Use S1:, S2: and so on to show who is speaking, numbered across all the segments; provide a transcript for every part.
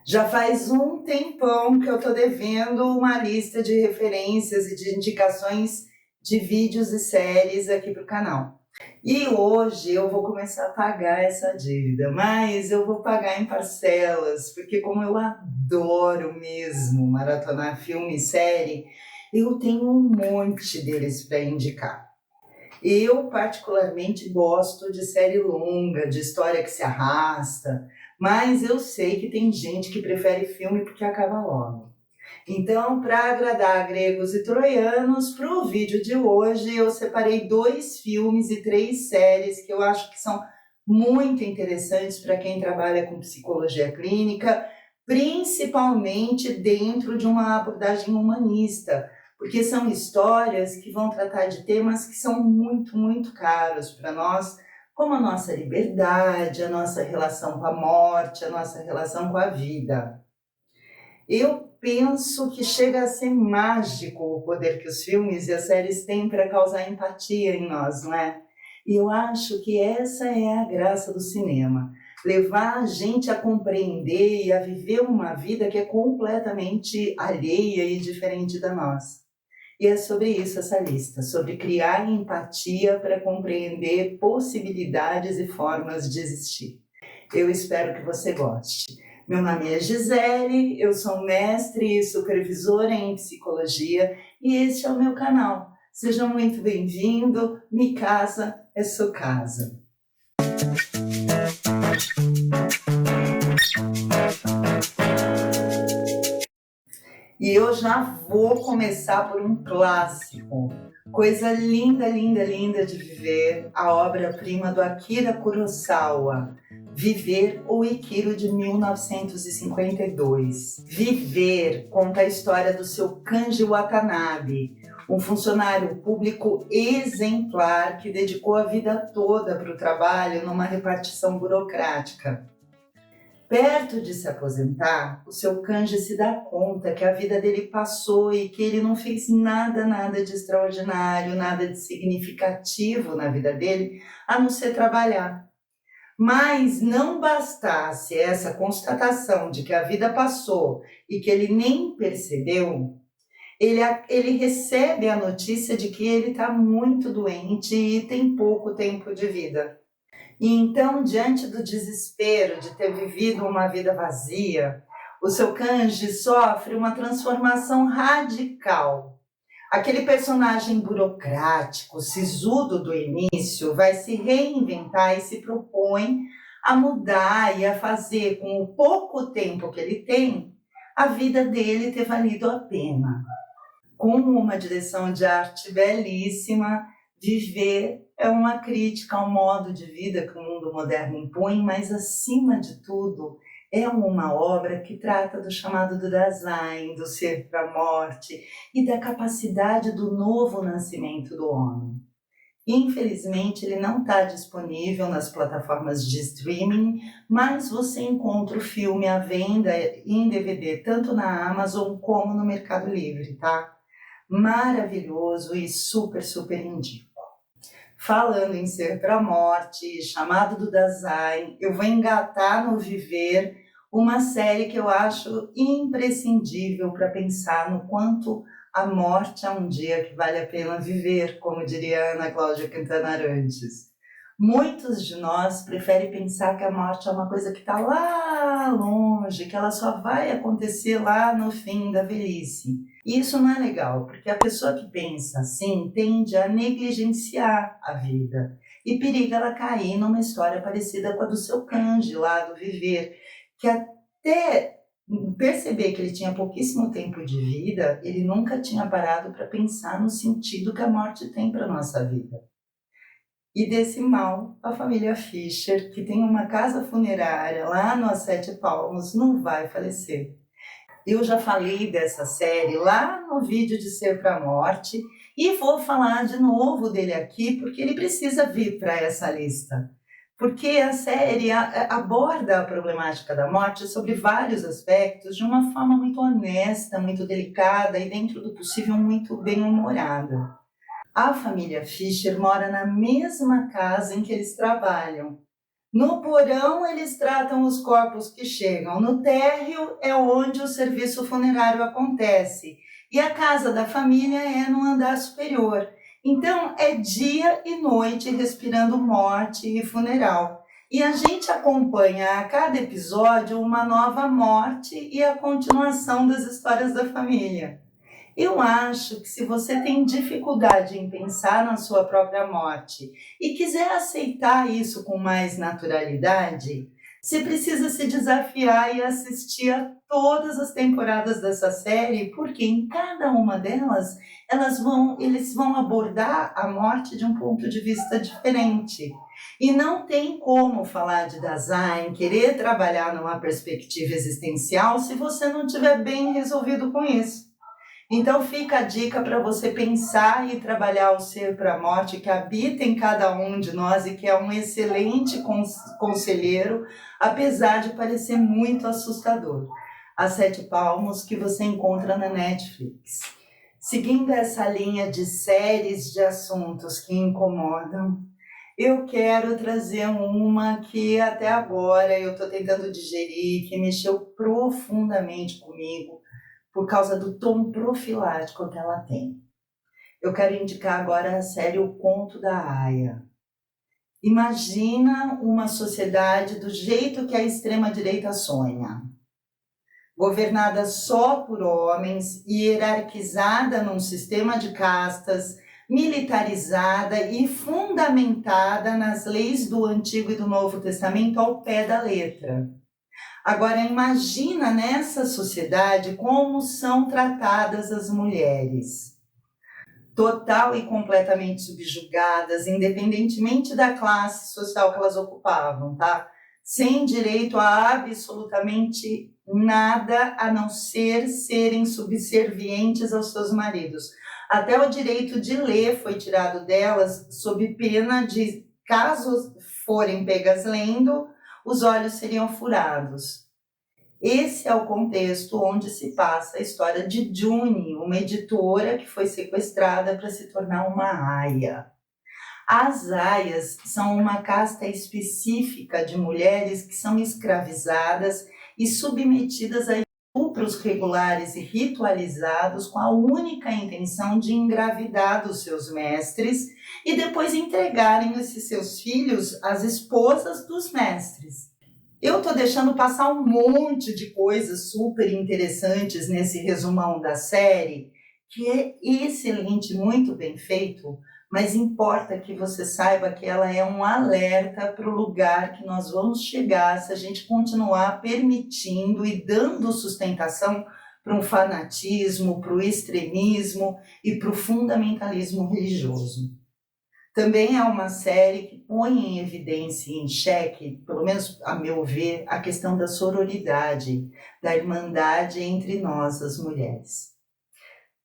S1: Já faz um tempão que eu tô devendo uma lista de referências e de indicações de vídeos e séries aqui pro canal. E hoje eu vou começar a pagar essa dívida, mas eu vou pagar em parcelas, porque como eu adoro mesmo maratonar filme e série, eu tenho um monte deles para indicar. Eu particularmente gosto de série longa, de história que se arrasta, mas eu sei que tem gente que prefere filme porque acaba logo. Então, para agradar gregos e troianos, para o vídeo de hoje eu separei 2 filmes e 3 séries que eu acho que são muito interessantes para quem trabalha com psicologia clínica, principalmente dentro de uma abordagem humanista, porque são histórias que vão tratar de temas que são muito, muito caros para nós, como a nossa liberdade, a nossa relação com a morte, a nossa relação com a vida. Eu penso que chega a ser mágico o poder que os filmes e as séries têm para causar empatia em nós, não é? E eu acho que essa é a graça do cinema, levar a gente a compreender e a viver uma vida que é completamente alheia e diferente da nossa. E é sobre isso essa lista, sobre criar empatia para compreender possibilidades e formas de existir. Eu espero que você goste. Meu nome é Gisele, eu sou mestre e supervisora em psicologia e este é o meu canal. Seja muito bem-vindo, Mi Casa é Sua Casa. E eu já vou começar por um clássico. Coisa linda, linda, linda de viver, a obra-prima do Akira Kurosawa, Viver, o Ikiro, de 1952. Viver conta a história do seu Kanji Watanabe, um funcionário público exemplar que dedicou a vida toda para o trabalho numa repartição burocrática. Perto de se aposentar, o seu Kanji se dá conta que a vida dele passou e que ele não fez nada de extraordinário, nada de significativo na vida dele, a não ser trabalhar. Mas não bastasse essa constatação de que a vida passou e que ele nem percebeu, ele recebe a notícia de que ele está muito doente e tem pouco tempo de vida. E então, diante do desespero de ter vivido uma vida vazia, o seu Kanji sofre uma transformação radical. Aquele personagem burocrático, sisudo do início, vai se reinventar e se propõe a mudar e a fazer, com o pouco tempo que ele tem, a vida dele ter valido a pena. Com uma direção de arte belíssima, Viver é uma crítica ao modo de vida que o mundo moderno impõe, mas, acima de tudo, é uma obra que trata do chamado do Dasein, do ser para a morte e da capacidade do novo nascimento do homem. Infelizmente, ele não está disponível nas plataformas de streaming, mas você encontra o filme à venda em DVD, tanto na Amazon como no Mercado Livre, tá? Maravilhoso e super indico. Falando em ser para a morte, chamado do Dasein, eu vou engatar no Viver, uma série que eu acho imprescindível para pensar no quanto a morte é um dia que vale a pena viver, como diria Ana Cláudia Quintana Arantes. Muitos de nós preferem pensar que a morte é uma coisa que está lá longe, que ela só vai acontecer lá no fim da velhice. E isso não é legal, porque a pessoa que pensa assim tende a negligenciar a vida e periga ela cair numa história parecida com a do seu Kanji lá do Viver, que até perceber que ele tinha pouquíssimo tempo de vida, ele nunca tinha parado para pensar no sentido que a morte tem para a nossa vida. E desse mal, a família Fischer, que tem uma casa funerária lá no Sete Palmos, não vai falecer. Eu já falei dessa série lá no vídeo de Ser para a Morte e vou falar de novo dele aqui porque ele precisa vir para essa lista. Porque a série aborda a problemática da morte sobre vários aspectos de uma forma muito honesta, muito delicada e, dentro do possível, muito bem-humorada. A família Fischer mora na mesma casa em que eles trabalham, No porão, eles tratam os corpos que chegam. No térreo é onde o serviço funerário acontece. E a casa da família é no andar superior. Então, é dia e noite respirando morte e funeral. E a gente acompanha a cada episódio uma nova morte e a continuação das histórias da família. Eu acho que se você tem dificuldade em pensar na sua própria morte e quiser aceitar isso com mais naturalidade, você precisa se desafiar e assistir a todas as temporadas dessa série, porque em cada uma delas eles vão abordar a morte de um ponto de vista diferente. E não tem como falar de Dasein, querer trabalhar numa perspectiva existencial, se você não estiver bem resolvido com isso. Então fica a dica para você pensar e trabalhar o ser para a morte que habita em cada um de nós e que é um excelente conselheiro, apesar de parecer muito assustador. As Sete Palmos, que você encontra na Netflix. Seguindo essa linha de séries de assuntos que incomodam, eu quero trazer uma que até agora eu estou tentando digerir, que mexeu profundamente comigo, por causa do tom profilático que ela tem. Eu quero indicar agora a série O Conto da Aia. Imagina uma sociedade do jeito que a extrema-direita sonha. Governada só por homens, hierarquizada num sistema de castas, militarizada e fundamentada nas leis do Antigo e do Novo Testamento ao pé da letra. Agora, imagina nessa sociedade como são tratadas as mulheres. Total e completamente subjugadas, independentemente da classe social que elas ocupavam, tá? Sem direito a absolutamente nada a não ser serem subservientes aos seus maridos. Até o direito de ler foi tirado delas, sob pena de, caso forem pegas lendo, os olhos seriam furados. Esse é o contexto onde se passa a história de June, uma editora que foi sequestrada para se tornar uma aia. As aias são uma casta específica de mulheres que são escravizadas e submetidas a estupros regulares e ritualizados com a única intenção de engravidar dos seus mestres e depois entregarem esses seus filhos às esposas dos mestres. Eu estou deixando passar um monte de coisas super interessantes nesse resumão da série, que é excelente, muito bem feito, mas importa que você saiba que ela é um alerta para o lugar que nós vamos chegar se a gente continuar permitindo e dando sustentação para um fanatismo, para o extremismo e para o fundamentalismo religioso. Também é uma série que põe em evidência e em xeque, pelo menos a meu ver, a questão da sororidade, da irmandade entre nós, as mulheres.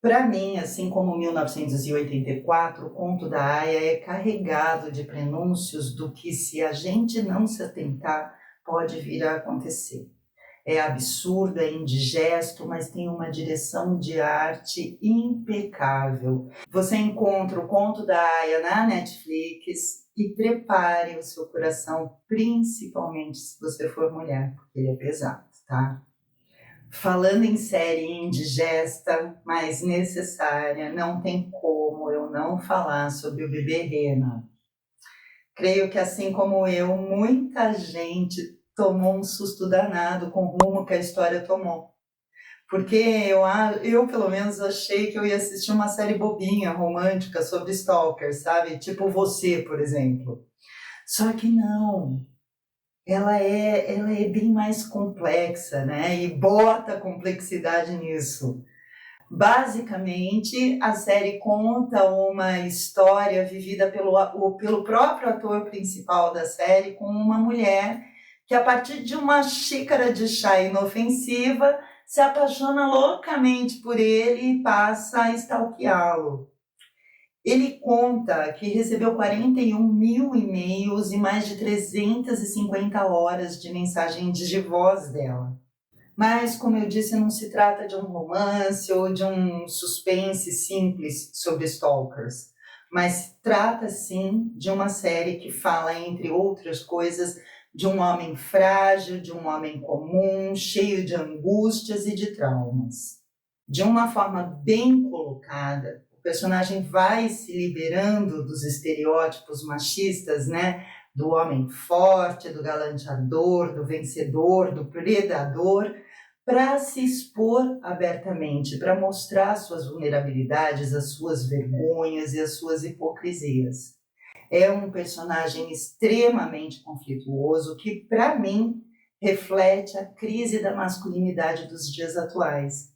S1: Para mim, assim como 1984, o Conto da Aia é carregado de prenúncios do que, se a gente não se atentar, pode vir a acontecer. É absurdo, é indigesto, mas tem uma direção de arte impecável. Você encontra o Conto da Aia na Netflix e prepare o seu coração, principalmente se você for mulher, porque ele é pesado, tá? Falando em série indigesta, mas necessária, não tem como eu não falar sobre o Bebê Rena. Creio que, assim como eu, muita gente tomou um susto danado com o rumo que a história tomou. Porque eu, pelo menos, achei que eu ia assistir uma série bobinha, romântica, sobre stalkers, sabe? Tipo Você, por exemplo. Só que não. Ela é bem mais complexa, né? E bota complexidade nisso. Basicamente, a série conta uma história vivida pelo próprio ator principal da série com uma mulher que, a partir de uma xícara de chá inofensiva, se apaixona loucamente por ele e passa a stalkeá-lo. Ele conta que recebeu 41 mil e-mails e mais de 350 horas de mensagens de voz dela. Mas, como eu disse, não se trata de um romance ou de um suspense simples sobre stalkers, mas trata, sim, de uma série que fala, entre outras coisas, de um homem frágil, de um homem comum, cheio de angústias e de traumas. De uma forma bem colocada, o personagem vai se liberando dos estereótipos machistas, né? Do homem forte, do galanteador, do vencedor, do predador, para se expor abertamente, para mostrar suas vulnerabilidades, as suas vergonhas e as suas hipocrisias. É um personagem extremamente conflituoso que, para mim, reflete a crise da masculinidade dos dias atuais.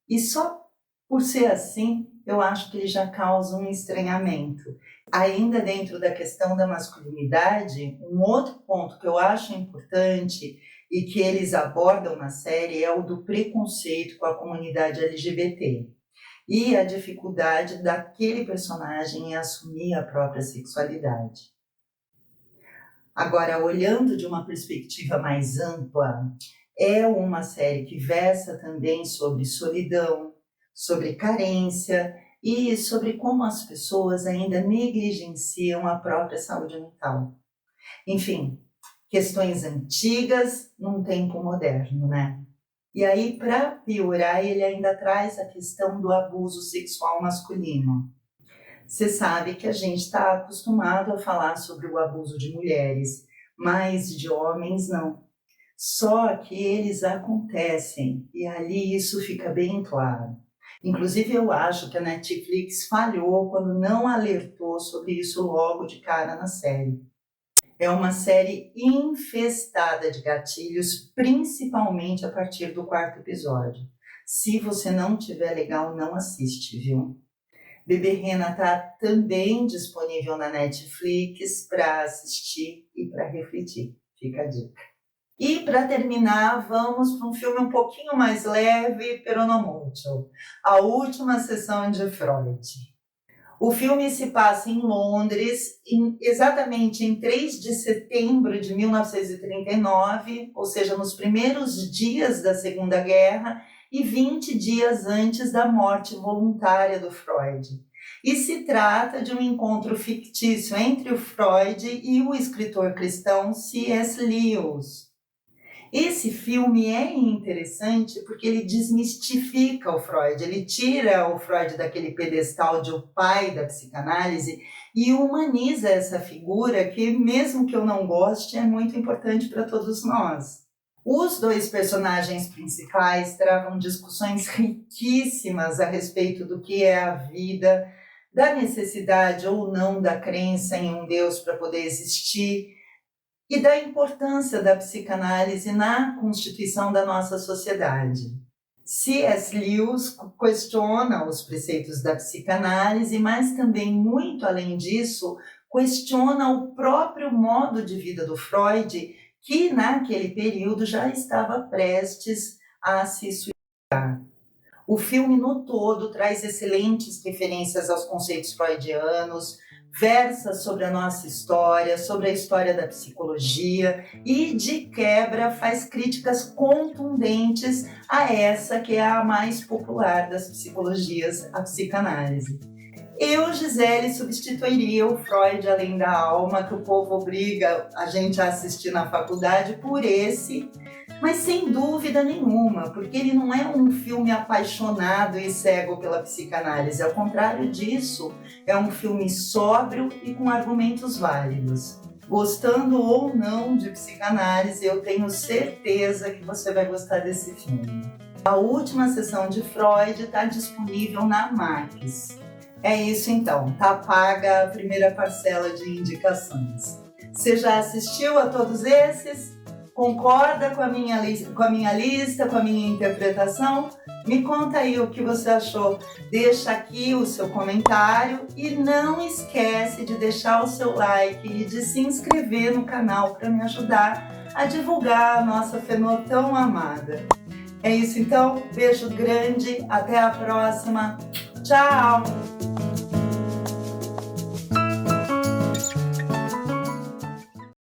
S1: E só por ser assim, eu acho que ele já causa um estranhamento. Ainda dentro da questão da masculinidade, um outro ponto que eu acho importante e que eles abordam na série é o do preconceito com a comunidade LGBT e a dificuldade daquele personagem em assumir a própria sexualidade. Agora, olhando de uma perspectiva mais ampla, é uma série que versa também sobre solidão, sobre carência e sobre como as pessoas ainda negligenciam a própria saúde mental. Enfim, questões antigas num tempo moderno, né? E aí, para piorar, ele ainda traz a questão do abuso sexual masculino. Você sabe que a gente está acostumado a falar sobre o abuso de mulheres, mas de homens não. Só que eles acontecem e ali isso fica bem claro. Inclusive, eu acho que a Netflix falhou quando não alertou sobre isso logo de cara na série. É uma série infestada de gatilhos, principalmente a partir do 4º episódio. Se você não tiver legal, não assiste, viu? Bebê Rena está também disponível na Netflix para assistir e para refletir. Fica a dica. E para terminar, vamos para um filme um pouquinho mais leve, pero no mucho. A Última Sessão de Freud. O filme se passa em Londres, exatamente em 3 de setembro de 1939, ou seja, nos primeiros dias da Segunda Guerra e 20 dias antes da morte voluntária do Freud. E se trata de um encontro fictício entre o Freud e o escritor cristão C.S. Lewis. Esse filme é interessante porque ele desmistifica o Freud, ele tira o Freud daquele pedestal de o pai da psicanálise e humaniza essa figura que, mesmo que eu não goste, é muito importante para todos nós. Os 2 personagens principais travam discussões riquíssimas a respeito do que é a vida, da necessidade ou não da crença em um Deus para poder existir, e da importância da psicanálise na constituição da nossa sociedade. C.S. Lewis questiona os preceitos da psicanálise, mas também, muito além disso, questiona o próprio modo de vida do Freud, que naquele período já estava prestes a se suicidar. O filme no todo traz excelentes referências aos conceitos freudianos, versa sobre a nossa história, sobre a história da psicologia e, de quebra, faz críticas contundentes a essa que é a mais popular das psicologias, a psicanálise. Eu, Gisele, substituiria o Freud Além da Alma, que o povo obriga a gente a assistir na faculdade, por esse, mas sem dúvida nenhuma, porque ele não é um filme apaixonado e cego pela psicanálise. Ao contrário disso, é um filme sóbrio e com argumentos válidos. Gostando ou não de psicanálise, eu tenho certeza que você vai gostar desse filme. A Última Sessão de Freud está disponível na Max. É isso então, tá paga a primeira parcela de indicações. Você já assistiu a todos esses? Concorda com a minha lista, com a minha interpretação? Me conta aí o que você achou. Deixa aqui o seu comentário e não esquece de deixar o seu like e de se inscrever no canal para me ajudar a divulgar a nossa Fenô tão amada. É isso então, beijo grande, até a próxima, tchau!